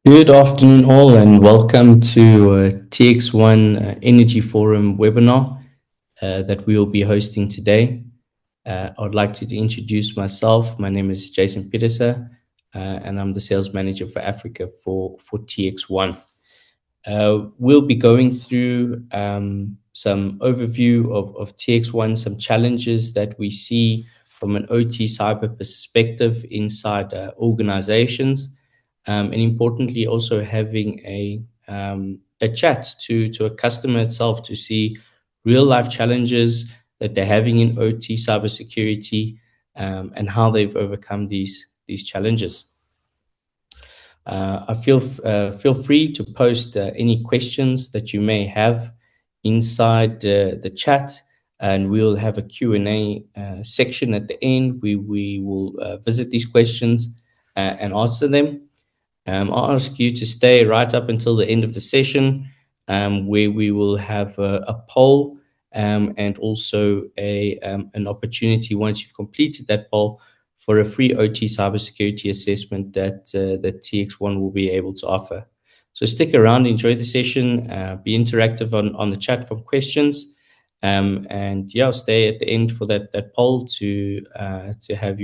Good afternoon, all, and welcome to TXOne Energy Forum webinar that we will be hosting today. I would like to introduce myself. My name is Jason Peterser, and I'm the sales manager for Africa for TXOne. We'll be going through some overview of TXOne, some challenges that we see from an OT cyber perspective inside organizations. And importantly, also having a chat to a customer itself to see real life challenges that they're having in OT cybersecurity, and how they've overcome these challenges. I feel free to post any questions that you may have inside the chat, and we'll have a Q&A section at the end. We will visit these questions and answer them. I'll ask you to stay right up until the end of the session, where we will have a poll, and also an opportunity once you've completed that poll for a free OT cybersecurity assessment that TXOne will be able to offer. So stick around, enjoy the session, be interactive on the chat for questions, and yeah, stay at the end for that poll to have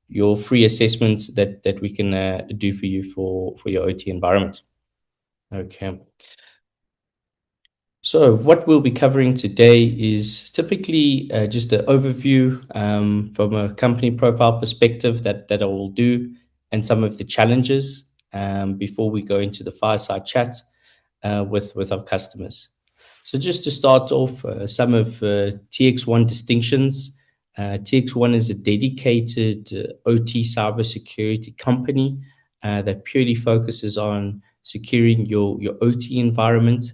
your free assessments that we can do for you for your OT environment. Okay. So what we'll be covering today is typically just an overview from a company profile perspective that I will do, and some of the challenges before we go into the fireside chat with our customers. So just to start off, some of TXOne distinctions. TXOne is a dedicated OT cybersecurity company that purely focuses on securing your OT environment.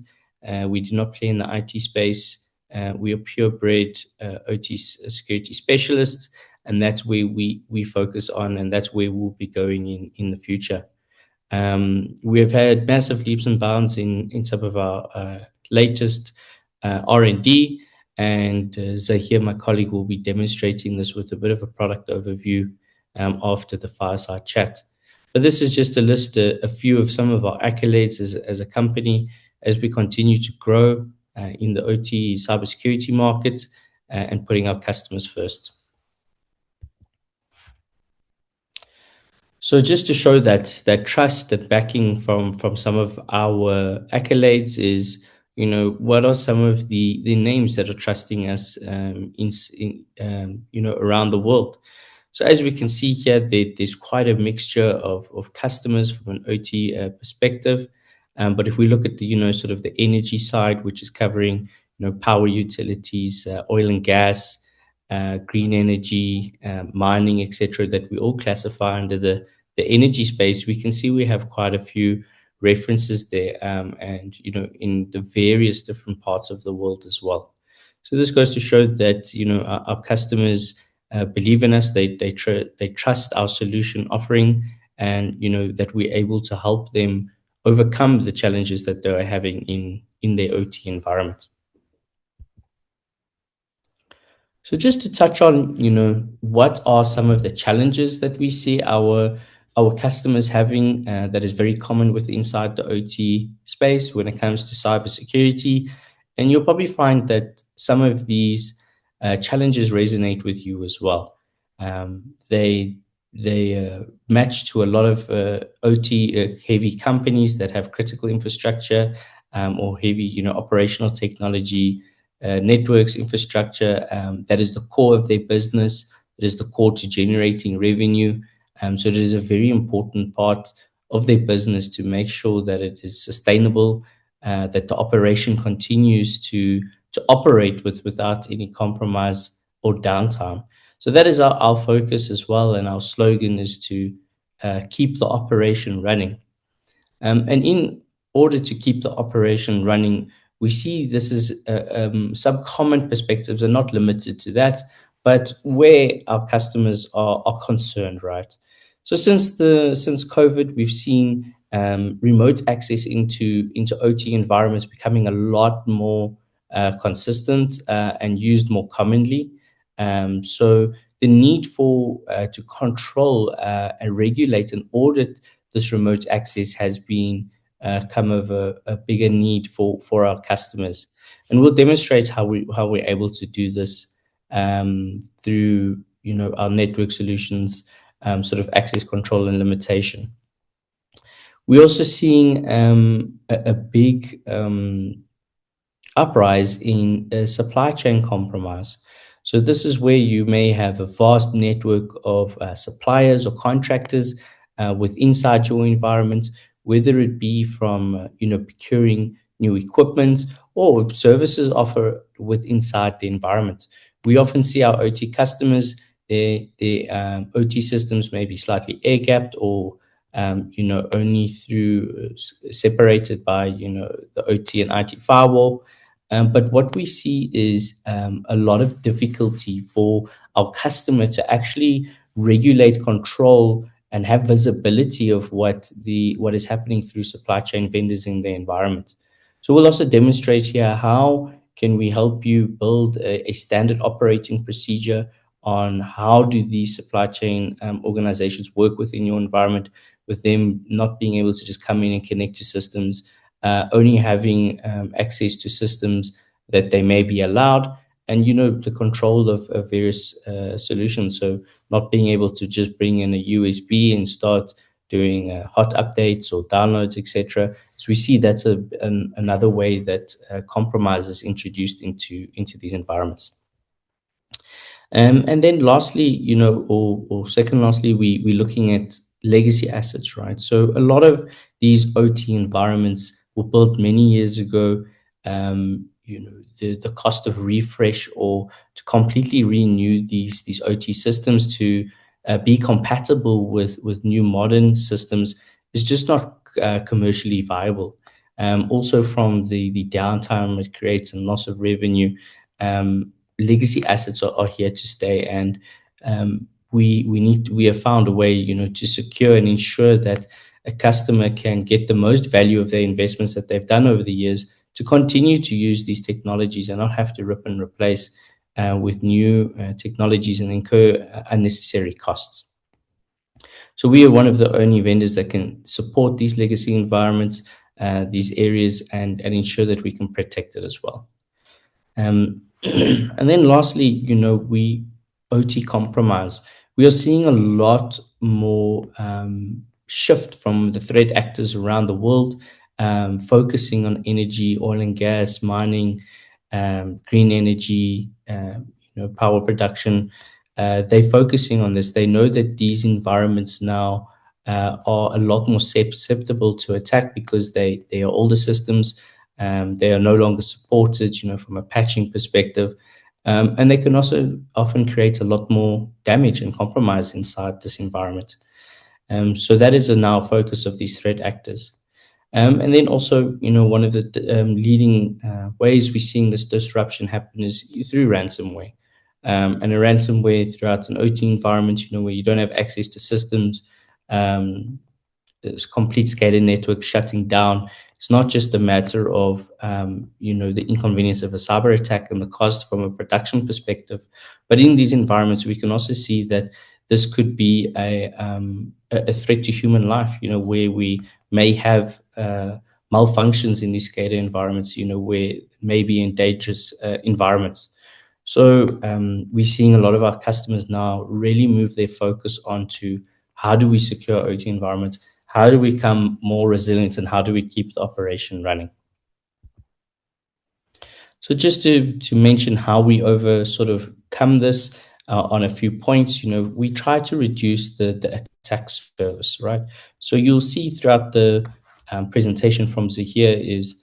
We do not play in the IT space. We are purebred OT security specialists, and that's where we focus on, and that's where we'll be going in the future. We have had massive leaps and bounds in some of our latest R&D, and Zahir, my colleague, will be demonstrating this with a bit of a product overview after the fireside chat. But this is just to list a few of some of our accolades as a company as we continue to grow in the OT cybersecurity market and putting our customers first. So just to show that trust, that backing from some of our accolades is, what are some of the names that are trusting us around the world. So as we can see here, there's quite a mixture of customers from an OT perspective. But if we look at the, sort of the energy side, which is covering, power utilities, oil and gas, green energy, mining, etc., that we all classify under the energy space, we can see we have quite a few references there, and in the various different parts of the world as well. So this goes to show that our customers believe in us. They trust our solution offering, and that we're able to help them overcome the challenges that they're having in their OT environment. So just to touch on, what are some of the challenges that we see our customers having that is very common with inside the OT space when it comes to cybersecurity. And you'll probably find that some of these challenges resonate with you as well. They match to a lot of OT heavy companies that have critical infrastructure or heavy, operational technology, networks, infrastructure, that is the core of their business. It is the core to generating revenue. So it is a very important part of their business to make sure that it is sustainable, that the operation continues to operate without any compromise or downtime. So that is our focus as well, and our slogan is to keep the operation running. And in order to keep the operation running, we see this is some common perspectives are not limited to that, but where our customers are concerned, right? So since COVID, we've seen remote access into OT environments becoming a lot more consistent and used more commonly. So the need to control and regulate and audit this remote access has been come of a bigger need for our customers. And we'll demonstrate how we're able to do this through our network solutions, sort of access control and limitation. We're also seeing a big uprise in supply chain compromise. So this is where you may have a vast network of suppliers or contractors with inside your environment, whether it be from procuring new equipment or services offered with inside the environment. We often see our OT customers, their OT systems may be slightly air gapped or only through separated by the OT and IT firewall. But what we see is a lot of difficulty for our customer to actually regulate, control, and have visibility of what is happening through supply chain vendors in their environment. So we'll also demonstrate here how can we help you build a standard operating procedure on how do these supply chain organizations work within your environment, with them not being able to just come in and connect to systems, only having access to systems that they may be allowed, and the control of various solutions. So not being able to just bring in a USB and start doing hot updates or downloads, etc. So we see that's another way that compromise is introduced into these environments. And then lastly, or second lastly, we're looking at legacy assets, right? So a lot of these OT environments were built many years ago. The cost of refresh or to completely renew these OT systems to be compatible with new modern systems is just not commercially viable. Also, from the downtime it creates and loss of revenue, legacy assets are here to stay, and we have found a way to secure and ensure that a customer can get the most value of their investments that they've done over the years to continue to use these technologies and not have to rip and replace with new technologies and incur unnecessary costs. So we are one of the only vendors that can support these legacy environments, these areas, and ensure that we can protect it as well. And then lastly, we OT compromise. We are seeing a lot more shift from the threat actors around the world, focusing on energy, oil and gas, mining, green energy, power production. They're focusing on this. They know that these environments now are a lot more susceptible to attack because they are older systems. They are no longer supported, from a patching perspective. And they can also often create a lot more damage and compromise inside this environment. So that is a now focus of these threat actors. And then also, one of the leading ways we're seeing this disruption happen is through ransomware. And a ransomware throughout an OT environment, where you don't have access to systems, complete SCADA network shutting down. It's not just a matter of the inconvenience of a cyber attack and the cost from a production perspective, but in these environments we can also see that this could be a threat to human life. Where we may have malfunctions in these SCADA environments. Where maybe in dangerous environments. So we're seeing a lot of our customers now really move their focus onto how do we secure OT environments. How do we become more resilient, and how do we keep the operation running? So just to mention how we come this on a few points, we try to reduce the attack surface, right? So you'll see throughout the presentation from Zahir is,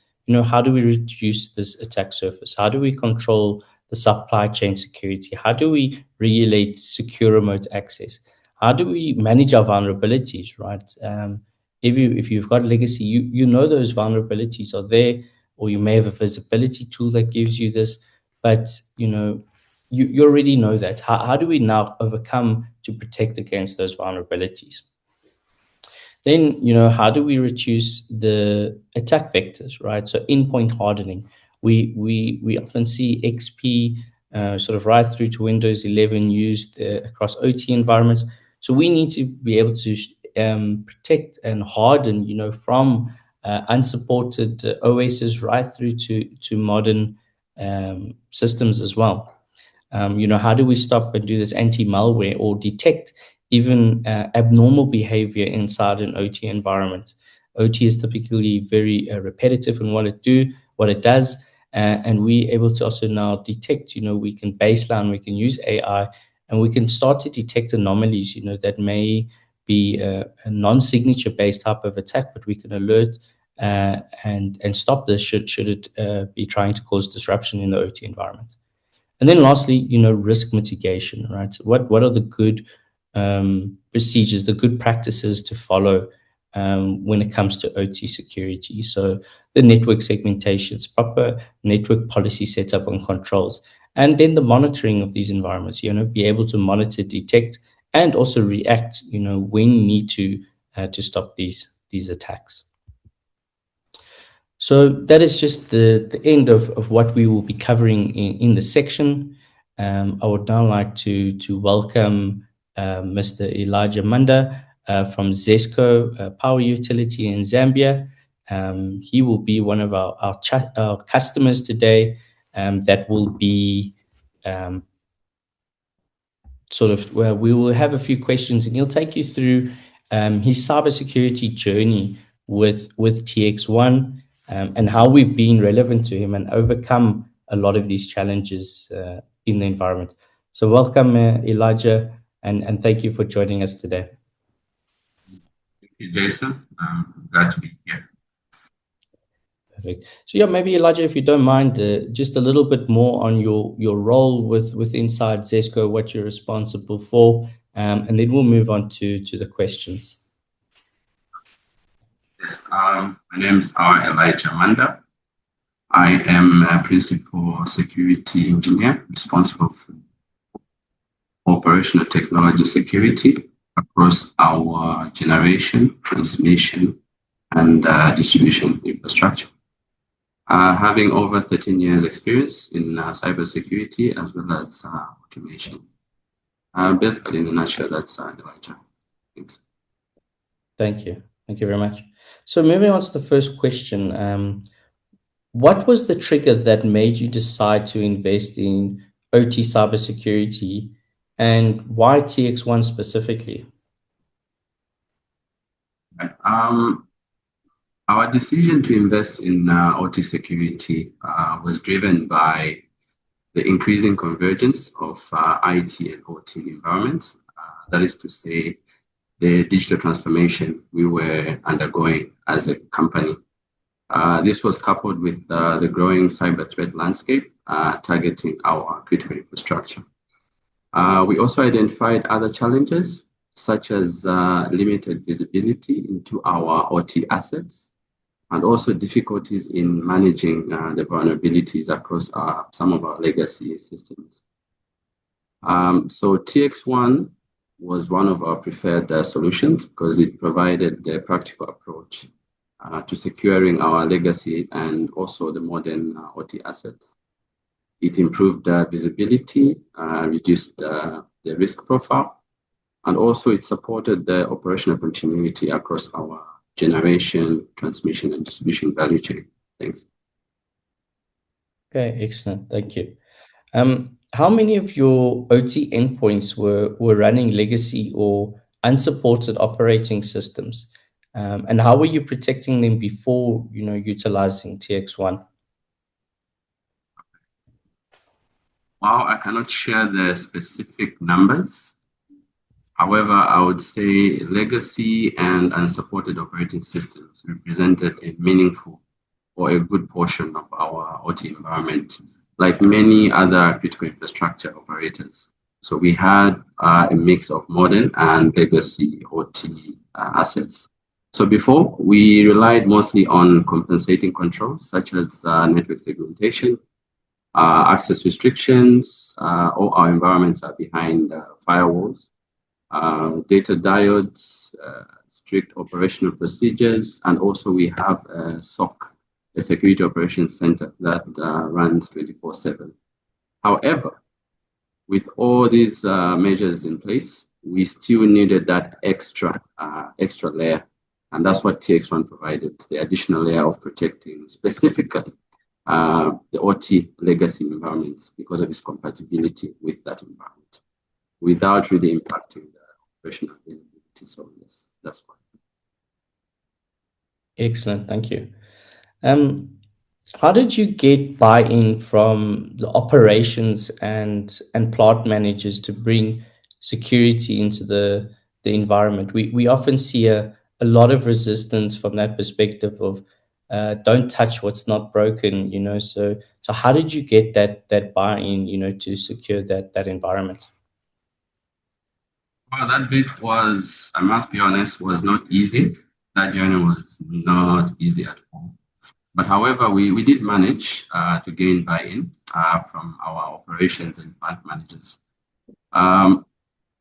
how do we reduce this attack surface? How do we control the supply chain security? How do we regulate secure remote access? How do we manage our vulnerabilities, right? If you've got legacy, you know those vulnerabilities are there, or you may have a visibility tool that gives you this, but you already know that. How do we now overcome to protect against those vulnerabilities? Then, how do we reduce the attack vectors, right? So endpoint hardening. We often see XP right through to Windows 11 used across OT environments. So we need to be able to protect and harden, from unsupported OSs right through to modern systems as well. How do we stop and do this anti-malware or detect even abnormal behavior inside an OT environment? OT is typically very repetitive in what it does, and we're able to also now detect. We can baseline, we can use AI, and we can start to detect anomalies. That may be a non-signature based type of attack, but we can alert and stop this should it be trying to cause disruption in the OT environment. And then lastly, risk mitigation, right? What are the good procedures, the good practices to follow when it comes to OT security? So the network segmentations, proper network policy setup and controls, and then the monitoring of these environments, be able to monitor, detect, and also react, when you need to stop these attacks. So that is just the end of what we will be covering in the section. I would now like to welcome Mr. Elijah Manda from ZESCO Power Utility in Zambia. He will be one of our customers today that will be where we will have a few questions, and he'll take you through his cybersecurity journey with TXOne, and how we've been relevant to him and overcome a lot of these challenges in the environment. So welcome, Elijah, and thank you for joining us today. Thank you, Jason. I'm glad to be here. Perfect. So yeah, maybe Elijah, if you don't mind, just a little bit more on your role with inside ZESCO, what you're responsible for, and then we'll move on to the questions. Yes, my name is Elijah Manda. I am a principal security engineer responsible for operational technology security across our generation, transmission, and distribution infrastructure. Having over 13 years experience in cybersecurity as well as automation. Basically, in a nutshell, that's Elijah. Thanks. Thank you. Thank you very much. So moving on to the first question, what was the trigger that made you decide to invest in OT cybersecurity, and why TXOne specifically? Our decision to invest in OT security was driven by the increasing convergence of IT and OT environments. That is to say, the digital transformation we were undergoing as a company. This was coupled with the growing cyber threat landscape targeting our critical infrastructure. We also identified other challenges, such as limited visibility into our OT assets, and also difficulties in managing the vulnerabilities across some of our legacy systems. So TXOne was one of our preferred solutions because it provided the practical approach to securing our legacy and also the modern OT assets. It improved visibility, reduced the risk profile, and also it supported the operational continuity across our generation, transmission, and distribution value chain. Thanks. Okay, excellent. Thank you. How many of your OT endpoints were running legacy or unsupported operating systems? And how were you protecting them before, utilizing TXOne? Well, I cannot share the specific numbers. However, I would say legacy and unsupported operating systems represented a meaningful or a good portion of our OT environment, like many other critical infrastructure operators. So we had a mix of modern and legacy OT assets. So before, we relied mostly on compensating controls, such as network segmentation, access restrictions. All our environments are behind firewalls. Data diodes, strict operational procedures, and also we have a SOC, a Security Operations Center that runs 24/7. However, with all these measures in place, we still needed that extra extra layer. And that's what TXOne provided, the additional layer of protecting specifically the OT legacy environments because of its compatibility with that environment without really impacting the operational availability. So yes, that's why. Excellent, thank you. Um, how did you get buy-in from the operations and plant managers to bring security into the environment? We often see a lot of resistance from that perspective of don't touch what's not broken, you know. So how did you get that buy-in, you know, to secure that environment? Well, that bit was, I must be honest, was not easy. That journey was not easy at all. But however, we did manage to gain buy-in from our operations and plant managers. Um,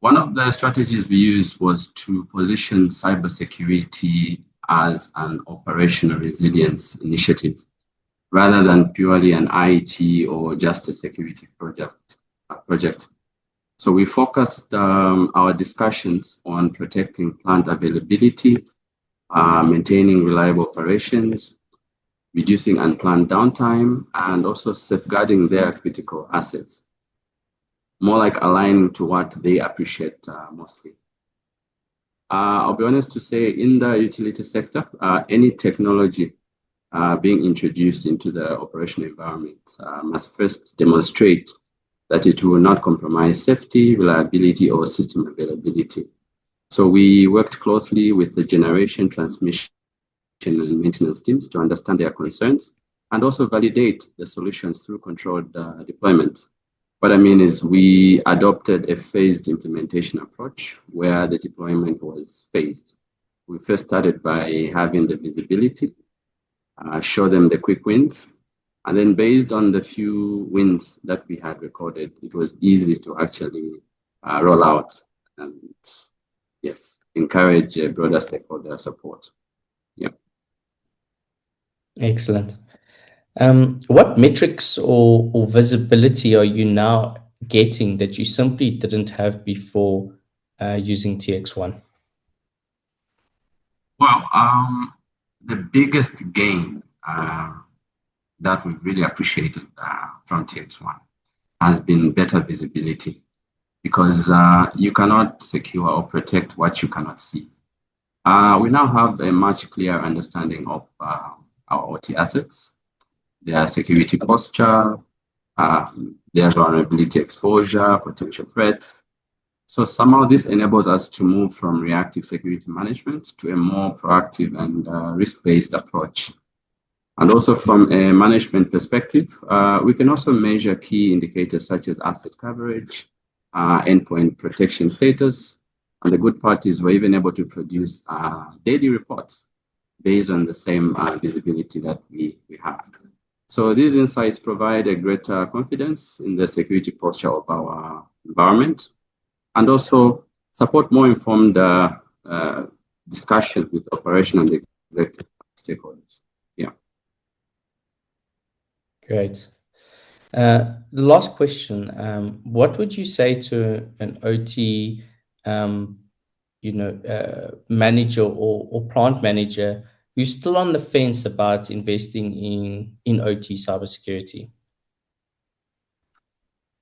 One of the strategies we used was to position cybersecurity as an operational resilience initiative rather than purely an IT or just a security project. So we focused our discussions on protecting plant availability, maintaining reliable operations, reducing unplanned downtime, and also safeguarding their critical assets, more like aligning to what they appreciate mostly. I'll be honest to say, in the utility sector, any technology being introduced into the operational environment must first demonstrate that it will not compromise safety, reliability, or system availability. So we worked closely with the generation, transmission, and maintenance teams to understand their concerns and also validate the solutions through controlled deployments. What I mean is we adopted a phased implementation approach where the deployment was phased. We first started by having the visibility, show them the quick wins, and then based on the few wins that we had recorded, it was easy to actually roll out and yes, encourage broader stakeholder support. Yeah. Excellent. What metrics or visibility are you now getting that you simply didn't have before using TX1? Well, the biggest gain that we've really appreciated from TXOne has been better visibility because you cannot secure or protect what you cannot see. We now have a much clearer understanding of our OT assets, their security posture, their vulnerability exposure, potential threats. So somehow this enables us to move from reactive security management to a more proactive and risk-based approach. And also from a management perspective, we can also measure key indicators such as asset coverage, endpoint protection status, and the good part is we're even able to produce daily reports based on the same visibility that we have. So these insights provide a greater confidence in the security posture of our environment and also support more informed discussions with operational and executive stakeholders. Yeah. Great. The last question, what would you say to an OT, manager or plant manager who's still on the fence about investing in OT cybersecurity?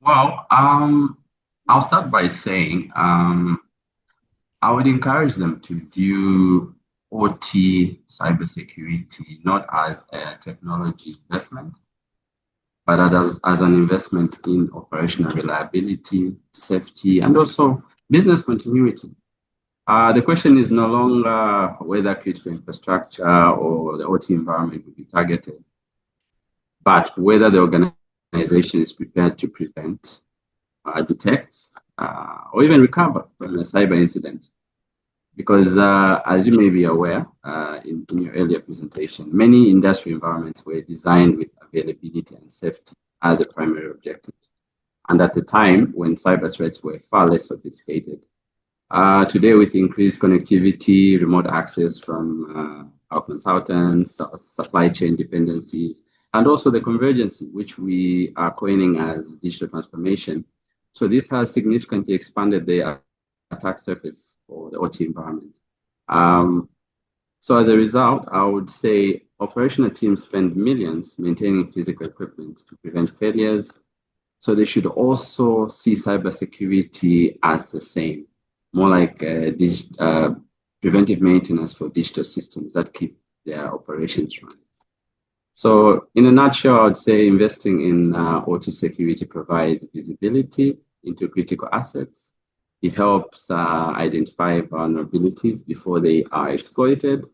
Well, I'll start by saying I would encourage them to view OT cybersecurity not as a technology investment, but as an investment in operational reliability, safety, and also business continuity. The question is no longer whether critical infrastructure or the OT environment will be targeted, but whether the organization is prepared to prevent, detect, or even recover from a cyber incident. Because as you may be aware, in your earlier presentation, many industry environments were designed with availability and safety as a primary objective. And at the time when cyber threats were far less sophisticated, today with increased connectivity, remote access from our consultants, supply chain dependencies, and also the convergence, which we are coining as digital transformation. So this has significantly expanded the attack surface for the OT environment. Um, so as a result, I would say operational teams spend millions maintaining physical equipment to prevent failures. So they should also see cybersecurity as the same, more like preventive maintenance for digital systems that keep their operations running. So, in a nutshell, I'd say investing in OT security provides visibility into critical assets. It helps identify vulnerabilities before they are exploited.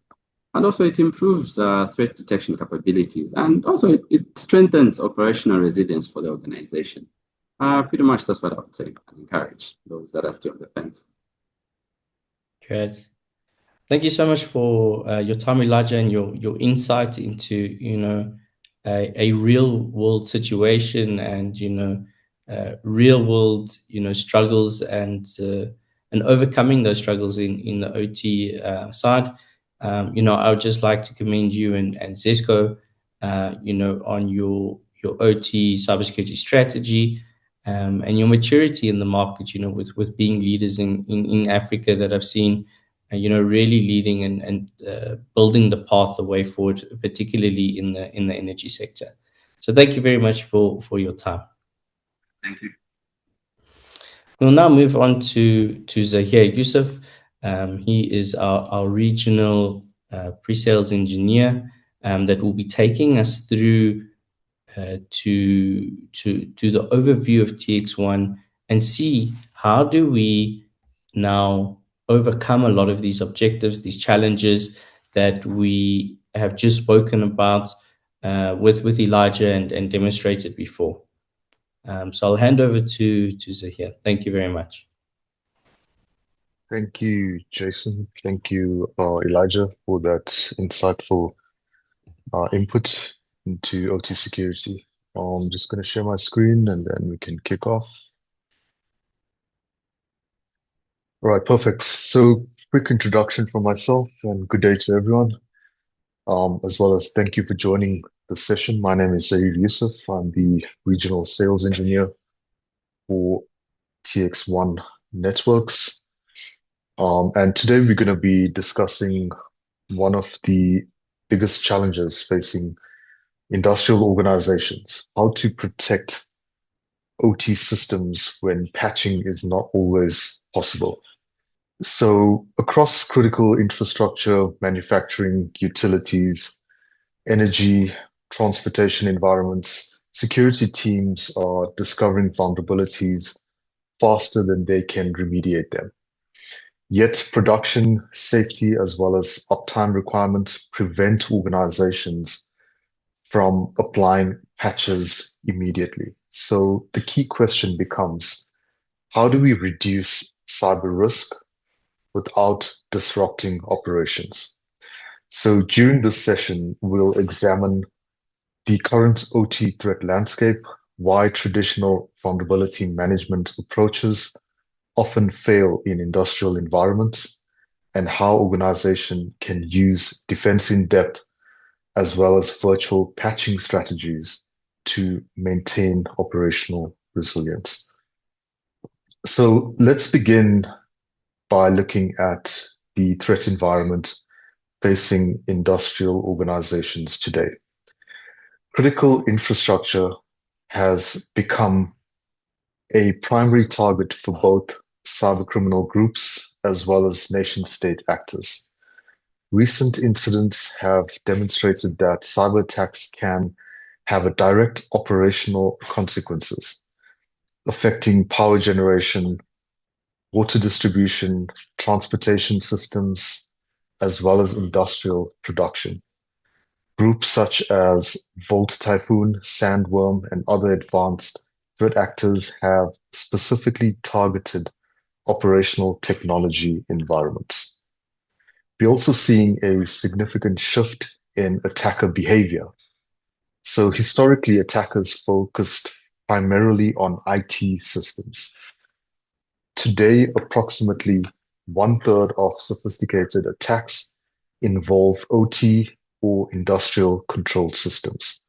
And also, it improves threat detection capabilities. And also, it strengthens operational resilience for the organization. Pretty much that's what I would say and encourage those that are still on the fence. Great. Thank you so much for your time, Elijah, and your insight into a real world situation and real world struggles and overcoming those struggles in the OT side. I would just like to commend you and Zesco, on your OT cybersecurity strategy. And your maturity in the market, with being leaders in Africa that I've seen really leading and building the path the way forward, particularly in the energy sector. So thank you very much for your time. Thank you. We'll now move on to Zahir Yusuf. He is our regional pre-sales engineer that will be taking us through to the overview of TX1 and see how do we now overcome a lot of these objectives, these challenges that we have just spoken about with Elijah and demonstrated before. So I'll hand over to Zahir. Thank you very much. Thank you, Jason. Thank you, Elijah, for that insightful input into OT security. I'm just going to share my screen and then we can kick off. All right, perfect. So, quick introduction from myself and good day to everyone. As well as thank you for joining the session. My name is Zaid Yusuf. I'm the regional sales engineer for TXOne Networks. And today we're going to be discussing one of the biggest challenges facing industrial organizations, how to protect OT systems when patching is not always possible. So across critical infrastructure, manufacturing, utilities, energy, transportation environments, security teams are discovering vulnerabilities faster than they can remediate them. Yet production, safety, as well as uptime requirements prevent organizations from applying patches immediately. So the key question becomes, how do we reduce cyber risk without disrupting operations? So during this session, we'll examine the current OT threat landscape, why traditional vulnerability management approaches often fail in industrial environments, and how organizations can use defense in depth as well as virtual patching strategies to maintain operational resilience. So let's begin by looking at the threat environment facing industrial organizations today. Critical infrastructure has become a primary target for both cybercriminal groups as well as nation-state actors. Recent incidents have demonstrated that cyber attacks can have a direct operational consequences, affecting power generation, water distribution, transportation systems, as well as industrial production. Groups such as Volt Typhoon, Sandworm, and other advanced threat actors have specifically targeted operational technology environments. We're also seeing a significant shift in attacker behavior. So historically, attackers focused primarily on IT systems. Today, approximately 1/3 of sophisticated attacks involve OT or industrial control systems.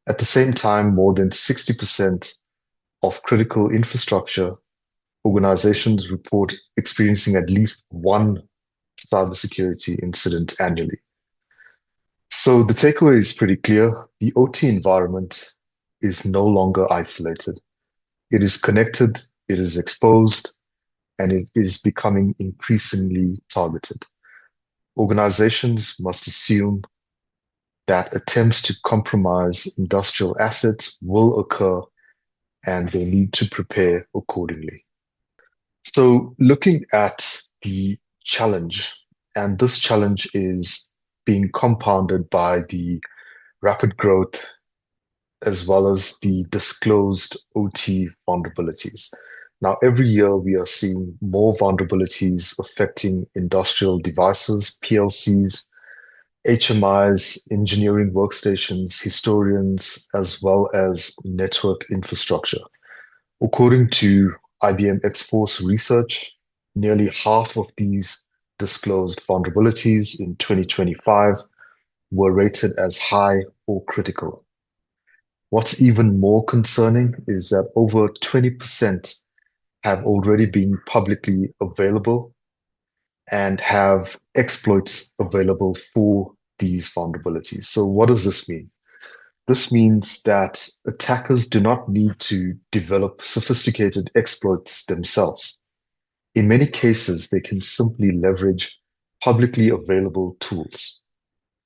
At the same time, more than 60% of critical infrastructure organizations report experiencing at least one cybersecurity incident annually. So the takeaway is pretty clear. The OT environment is no longer isolated. It is connected, it is exposed, and it is becoming increasingly targeted. Organizations must assume that attempts to compromise industrial assets will occur and they need to prepare accordingly. So, looking at the challenge, and this challenge is being compounded by the rapid growth as well as the disclosed OT vulnerabilities. Now, every year we are seeing more vulnerabilities affecting industrial devices, PLCs, HMIs, engineering workstations, historians, as well as network infrastructure. According to IBM X-Force research, nearly half of these disclosed vulnerabilities in 2025 were rated as high or critical. What's even more concerning is that over 20% have already been publicly available and have exploits available for these vulnerabilities. So what does this mean? This means that attackers do not need to develop sophisticated exploits themselves. In many cases, they can simply leverage publicly available tools.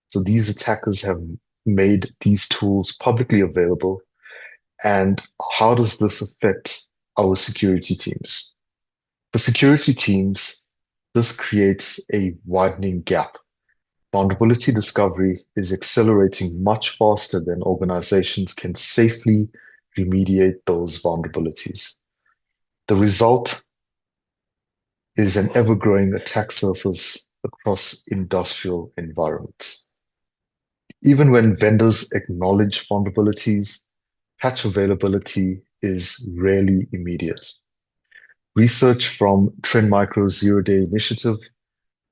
So these attackers have made these tools publicly available. And how does this affect our security teams? For security teams, this creates a widening gap. Vulnerability discovery is accelerating much faster than organizations can safely remediate those vulnerabilities. The result is an ever-growing attack surface across industrial environments. Even when vendors acknowledge vulnerabilities, patch availability is rarely immediate. Research from Trend Micro's Zero-Day Initiative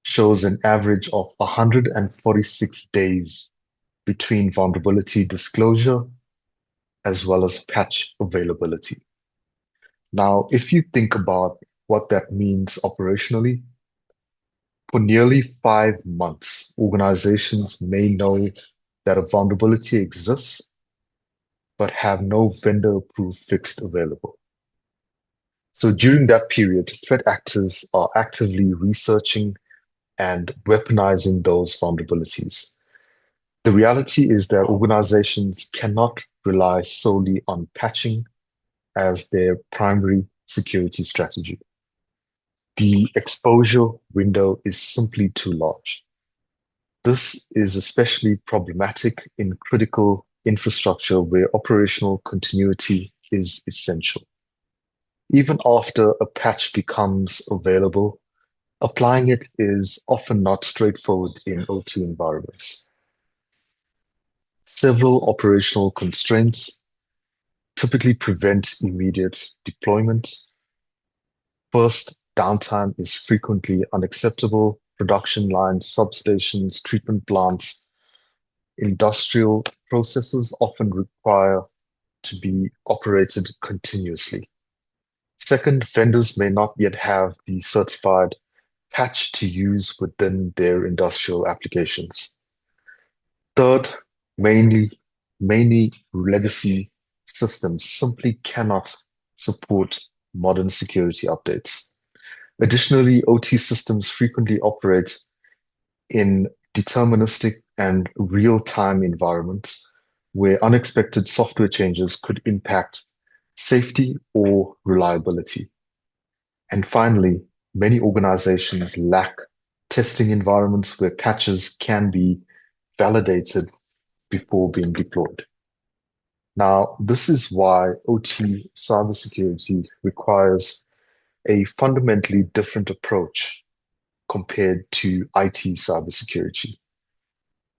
shows an average of 146 days between vulnerability disclosure as well as patch availability. Now, if you think about what that means operationally, for nearly 5 months, organizations may know that a vulnerability exists, but have no vendor-approved fix available. So during that period, threat actors are actively researching and weaponizing those vulnerabilities. The reality is that organizations cannot rely solely on patching as their primary security strategy. The exposure window is simply too large. This is especially problematic in critical infrastructure where operational continuity is essential. Even after a patch becomes available, applying it is often not straightforward in OT environments. Several operational constraints typically prevent immediate deployment. First, downtime is frequently unacceptable. Production lines, substations, treatment plants, industrial processes often require to be operated continuously. Second, vendors may not yet have the certified patch to use within their industrial applications. Third, mainly legacy systems simply cannot support modern security updates. Additionally, OT systems frequently operate in deterministic and real-time environments where unexpected software changes could impact safety or reliability. And finally, many organizations lack testing environments where patches can be validated before being deployed. Now, this is why OT cybersecurity requires a fundamentally different approach compared to IT cybersecurity.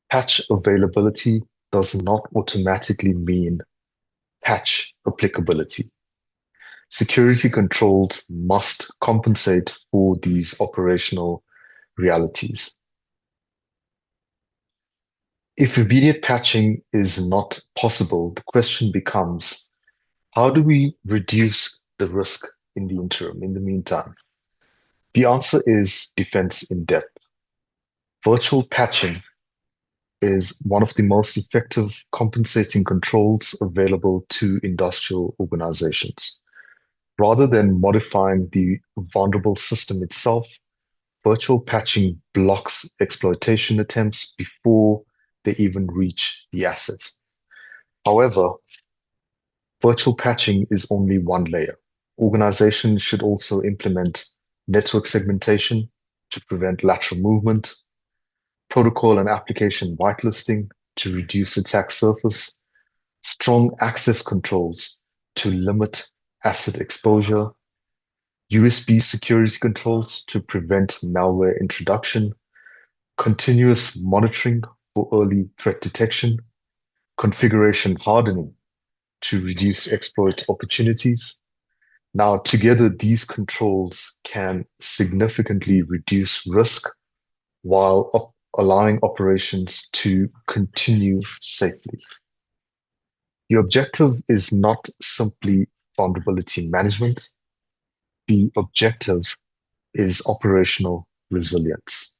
Patch availability does not automatically mean patch applicability. Security controls must compensate for these operational realities. If immediate patching is not possible, the question becomes, how do we reduce the risk in the interim, in the meantime? The answer is defense in depth. Virtual patching is one of the most effective compensating controls available to industrial organizations. Rather than modifying the vulnerable system itself, virtual patching blocks exploitation attempts before they even reach the asset. However, virtual patching is only one layer. Organizations should also implement network segmentation to prevent lateral movement, protocol and application whitelisting to reduce attack surface, strong access controls to limit asset exposure, USB security controls to prevent malware introduction, continuous monitoring for early threat detection, configuration hardening to reduce exploit opportunities. Now, together, these controls can significantly reduce risk while allowing operations to continue safely. The objective is not simply vulnerability management. The objective is operational resilience.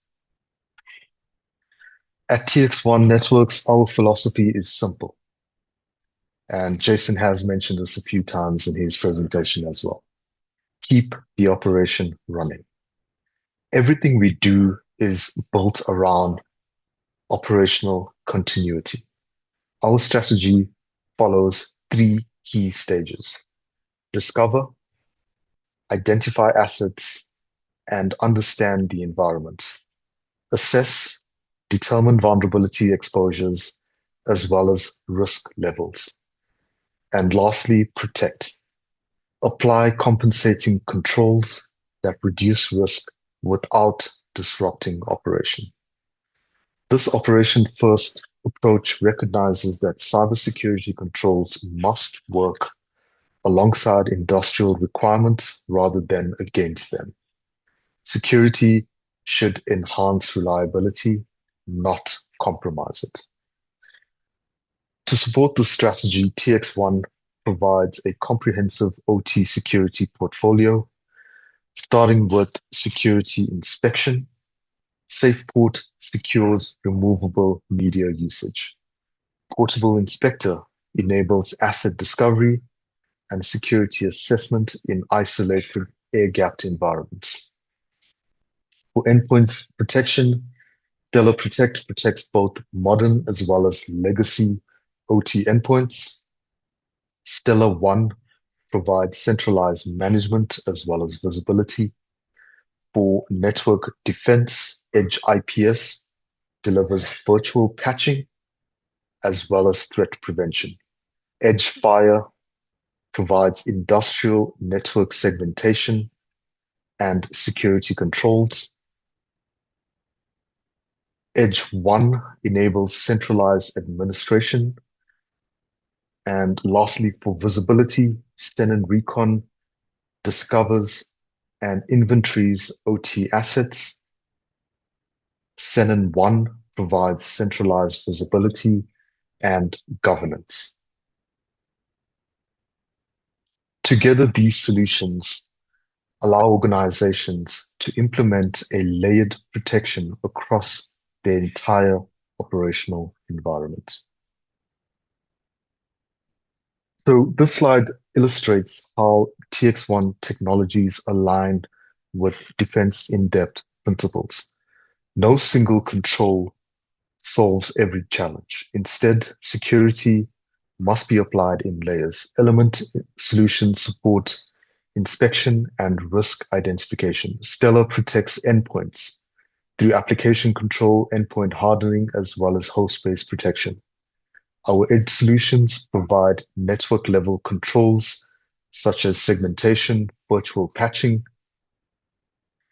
At TXOne Networks, our philosophy is simple. And Jason has mentioned this a few times in his presentation as well. Keep the operation running. Everything we do is built around operational continuity. Our strategy follows three key stages: discover, identify assets, and understand the environment. Assess, determine vulnerability exposures, as well as risk levels. And lastly, protect. Apply compensating controls that reduce risk without disrupting operation. This operation first approach recognizes that cybersecurity controls must work alongside industrial requirements rather than against them. Security should enhance reliability, not compromise it. To support this strategy, TXOne provides a comprehensive OT security portfolio, starting with security inspection. SafePort secures removable media usage. Portable Inspector enables asset discovery and security assessment in isolated air-gapped environments. For endpoint protection, Stellar Protect protects both modern as well as legacy OT endpoints. Stellar One provides centralized management as well as visibility. For network defense, Edge IPS delivers virtual patching as well as threat prevention. Edge Fire provides industrial network segmentation and security controls. Edge One enables centralized administration. And lastly, for visibility, Sten Recon discovers and inventories OT assets. Xenon One provides centralized visibility and governance. Together, these solutions allow organizations to implement a layered protection across their entire operational environment. So this slide illustrates how TXOne technologies align with defense in-depth principles. No single control solves every challenge. Instead, security must be applied in layers. Element solutions support inspection and risk identification. Stellar protects endpoints through application control, endpoint hardening, as well as host-based protection. Our edge solutions provide network-level controls such as segmentation, virtual patching,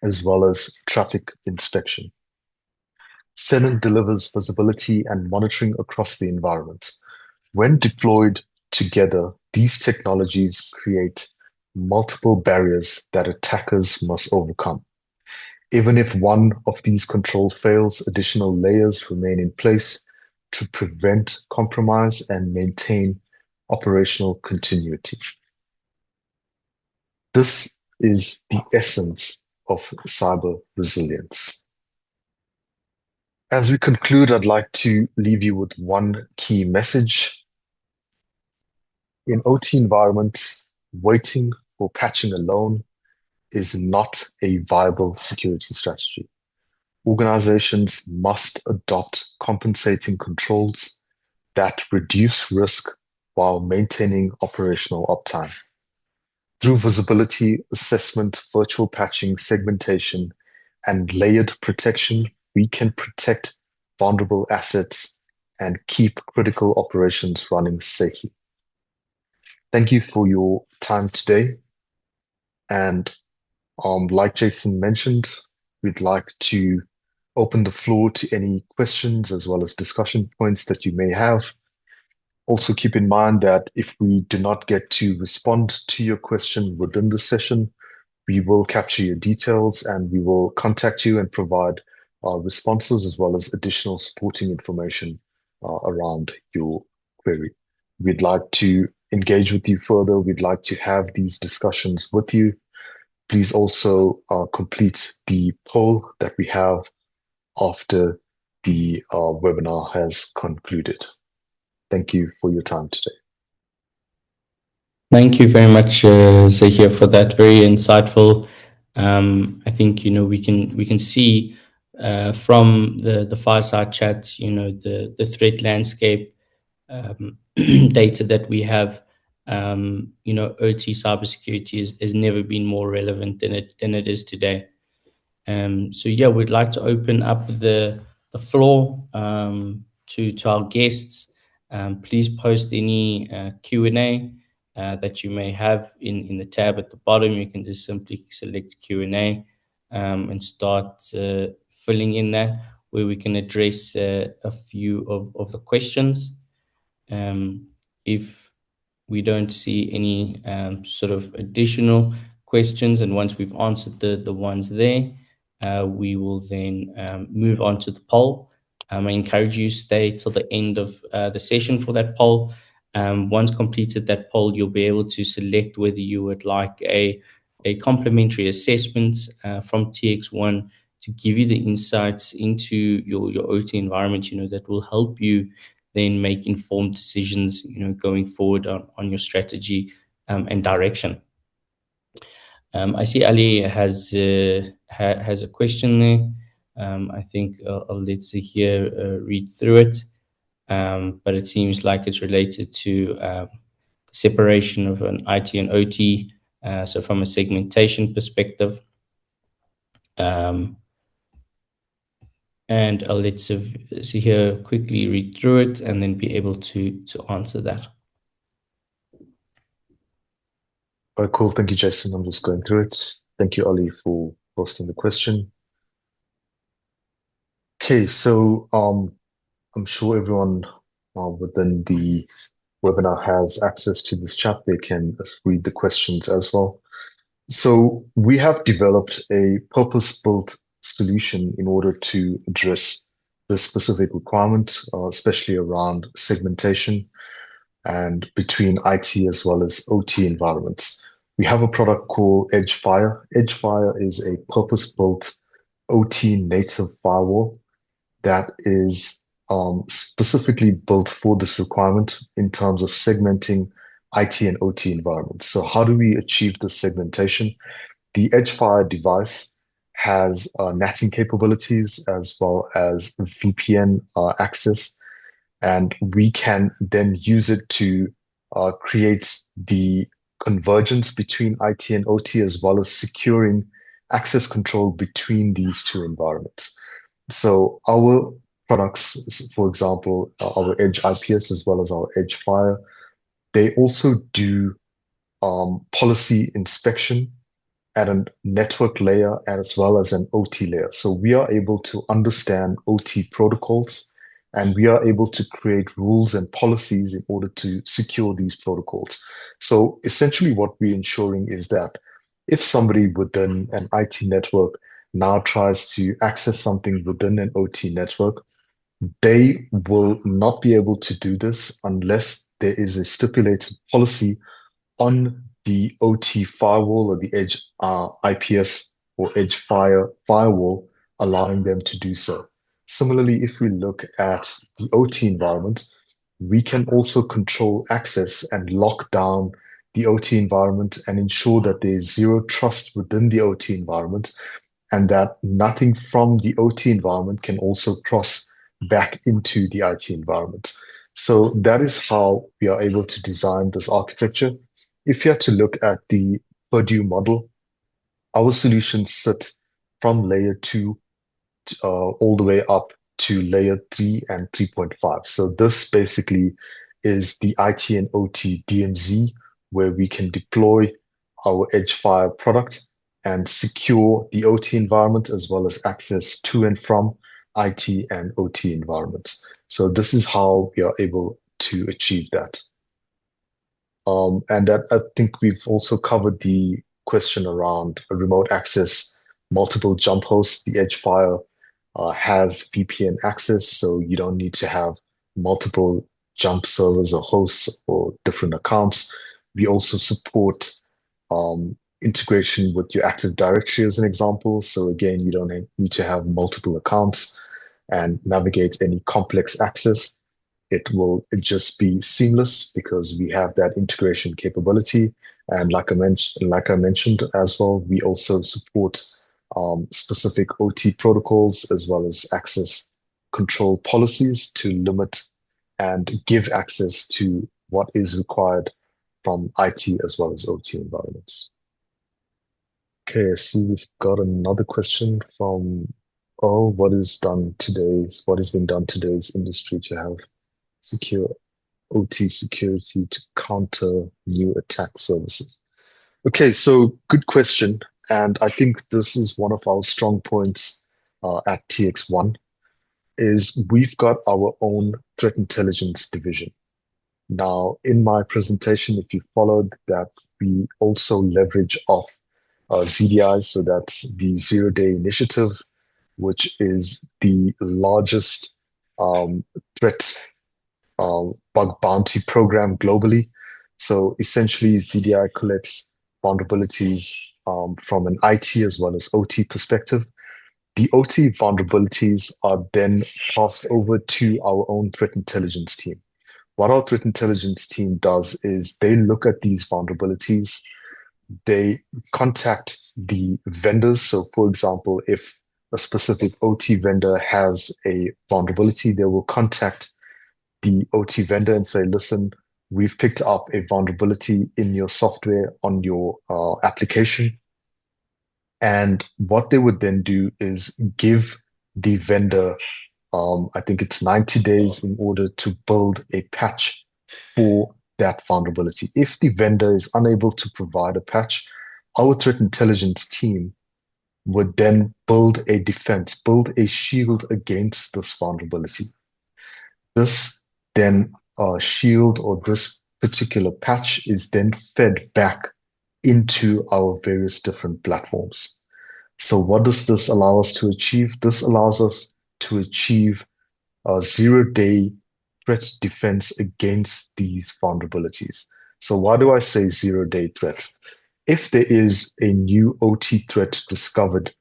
as well as traffic inspection. Xenon delivers visibility and monitoring across the environment. When deployed together, these technologies create multiple barriers that attackers must overcome. Even if one of these controls fails, additional layers remain in place to prevent compromise and maintain operational continuity. This is the essence of cyber resilience. As we conclude, I'd like to leave you with one key message. In OT environments, waiting for patching alone is not a viable security strategy. Organizations must adopt compensating controls that reduce risk while maintaining operational uptime. Through visibility, assessment, virtual patching, segmentation, and layered protection, we can protect vulnerable assets and keep critical operations running safely. Thank you for your time today. And like Jason mentioned, we'd like to open the floor to any questions as well as discussion points that you may have. Also, keep in mind that if we do not get to respond to your question within the session, we will capture your details and we will contact you and provide responses as well as additional supporting information around your query. We'd like to engage with you further. We'd like to have these discussions with you. Please also complete the poll that we have after the webinar has concluded. Thank you for your time today. Thank you very much, Zahir, for that very insightful. I think we can see from the fireside chat, the threat landscape data that we have. OT cybersecurity has never been more relevant than it is today. So yeah, we'd like to open up the floor to our guests. Please post any Q&A that you may have in the tab at the bottom. You can just simply select Q&A and start filling in that, where we can address a few of the questions. If we don't see any sort of additional questions, and once we've answered the ones there, we will then move on to the poll. I encourage you to stay till the end of the session for that poll. Once completed that poll, you'll be able to select whether you would like a complimentary assessment from TXOne to give you the insights into your OT environment, that will help you then make informed decisions, going forward on your strategy and direction. I see Ali has a question there. I think I'll let Zahir read through it, but it seems like it's related to separation of an IT and OT, so from a segmentation perspective. And I'll let Zahir quickly read through it and then be able to answer that. All right, cool. Thank you, Jason. I'm just going through it. Thank you, Ali, for posting the question. Okay, so I'm sure everyone within the webinar has access to this chat. They can read the questions as well. So we have developed a purpose-built solution in order to address this specific requirement, especially around segmentation and between IT as well as OT environments. We have a product called EdgeFire. EdgeFire is a purpose-built OT native firewall that is specifically built for this requirement in terms of segmenting IT and OT environments. So how do we achieve this segmentation? The EdgeFire device has NATing capabilities as well as VPN access, and we can then use it to create the convergence between IT and OT as well as securing access control between these two environments. So our products, for example, our Edge IPS as well as our EdgeFire, they also do policy inspection at a network layer as well as an OT layer. So we are able to understand OT protocols and we are able to create rules and policies in order to secure these protocols. So essentially what we're ensuring is that if somebody within an IT network now tries to access something within an OT network, they will not be able to do this unless there is a stipulated policy on the OT firewall or the Edge IPS or EdgeFire firewall allowing them to do so. Similarly, if we look at the OT environment, we can also control access and lock down the OT environment and ensure that there's zero trust within the OT environment and that nothing from the OT environment can also cross back into the IT environment. So that is how we are able to design this architecture. If you had to look at the Purdue model, our solutions sit from layer two all the way up to layer 3 and 3.5. So this basically is the IT and OT DMZ, where we can deploy our Edgefire product and secure the OT environment as well as access to and from IT and OT environments. So this is how we are able to achieve that. And that I think we've also covered the question around a remote access, multiple jump hosts. The Edgefire has VPN access, so you don't need to have multiple jump servers or hosts or different accounts. We also support integration with your Active Directory as an example. So again, you don't need to have multiple accounts and navigate any complex access. It will just be seamless because we have that integration capability. And like I mentioned as well, we also support specific OT protocols as well as access control policies to limit and give access to what is required from IT as well as OT environments. Okay, I see we've got another question from Earl. What has been done today's industry to have secure OT security to counter new attack services? Okay, so good question. And I think this is one of our strong points at TXOne is we've got our own threat intelligence division. Now, in my presentation, if you followed that, we also leverage off ZDI, so that's the Zero Day Initiative, which is the largest threat bug bounty program globally. So essentially, ZDI collects vulnerabilities from an IT as well as OT perspective. The OT vulnerabilities are then passed over to our own threat intelligence team. What our threat intelligence team does is they look at these vulnerabilities, they contact the vendors. So, for example, if a specific OT vendor has a vulnerability, they will contact the OT vendor and say, listen, we've picked up a vulnerability in your software on your application. And what they would then do is give the vendor, I think it's 90 days in order to build a patch for that vulnerability. If the vendor is unable to provide a patch, our threat intelligence team would then build a defense, build a shield against this vulnerability. This then shield or this particular patch is then fed back into our various different platforms. So what does this allow us to achieve? This allows us to achieve a zero-day threat defense against these vulnerabilities. So why do I say zero-day threat? If there is a new OT threat discovered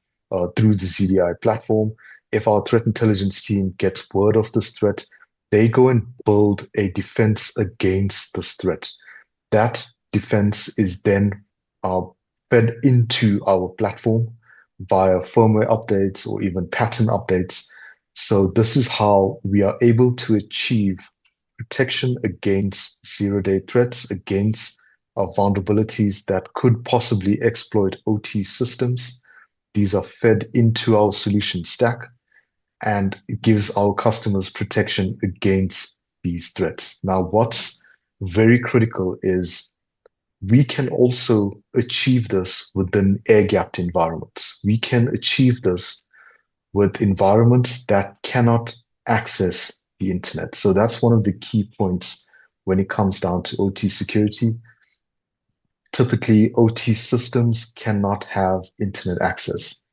through the ZDI platform, if our threat intelligence team gets word of this threat, they go and build a defense against this threat. That defense is then fed into our platform via firmware updates or even pattern updates. So this is how we are able to achieve protection against zero-day threats, against vulnerabilities that could possibly exploit OT systems. These are fed into our solution stack, and it gives our customers protection against these threats. Now, what's very critical is we can also achieve this within air-gapped environments. We can achieve this with environments that cannot access the internet. So that's one of the key points when it comes down to OT security. Typically, OT systems cannot have internet access.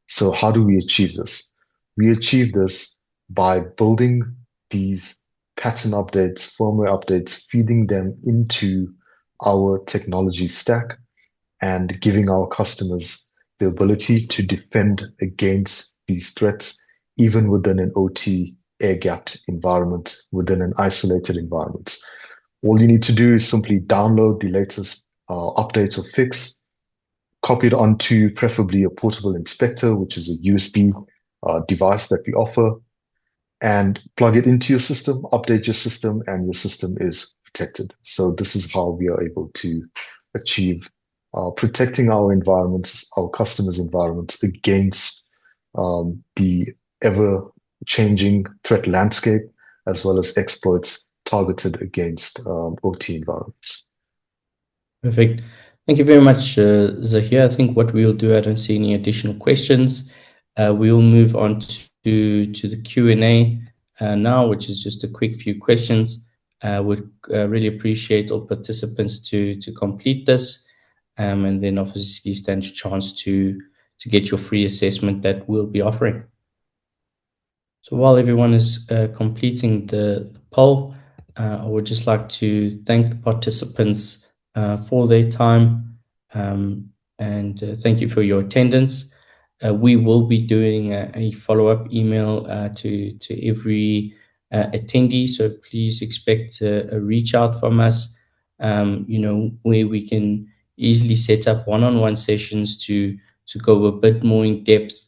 So how do we achieve this? We achieve this by building these pattern updates, firmware updates, feeding them into our technology stack and giving our customers the ability to defend against these threats even within an OT air-gapped environment, within an isolated environment. All you need to do is simply download the latest update or fix, copy it onto preferably a portable inspector, which is a USB device that we offer, and plug it into your system, update your system, and your system is protected. So this is how we are able to achieve protecting our environments, our customers' environments against the ever-changing threat landscape, as well as exploits targeted against OT environments. Perfect. Thank you very much, Zahir. I think what we'll do, I don't see any additional questions. We will move on to the Q&A now, which is just a quick few questions. Would really appreciate all participants to complete this, and then obviously stand a chance to get your free assessment that we'll be offering. So while everyone is completing the poll, I would just like to thank the participants for their time, and thank you for your attendance. We will be doing a follow-up email to every attendee, so please expect a reach out from us, where we can easily set up one-on-one sessions to go a bit more in depth,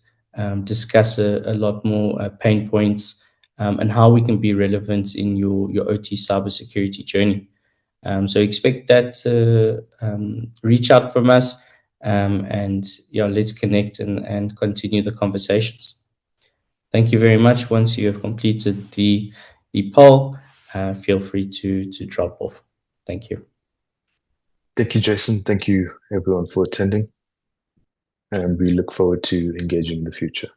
discuss a lot more pain points, and how we can be relevant in your OT cybersecurity journey. So expect that reach out from us, and let's connect and continue the conversations. Thank you very much. Once you have completed the poll, feel free to drop off. Thank you. Thank you, Jason. Thank you, everyone, for attending. And we look forward to engaging in the future.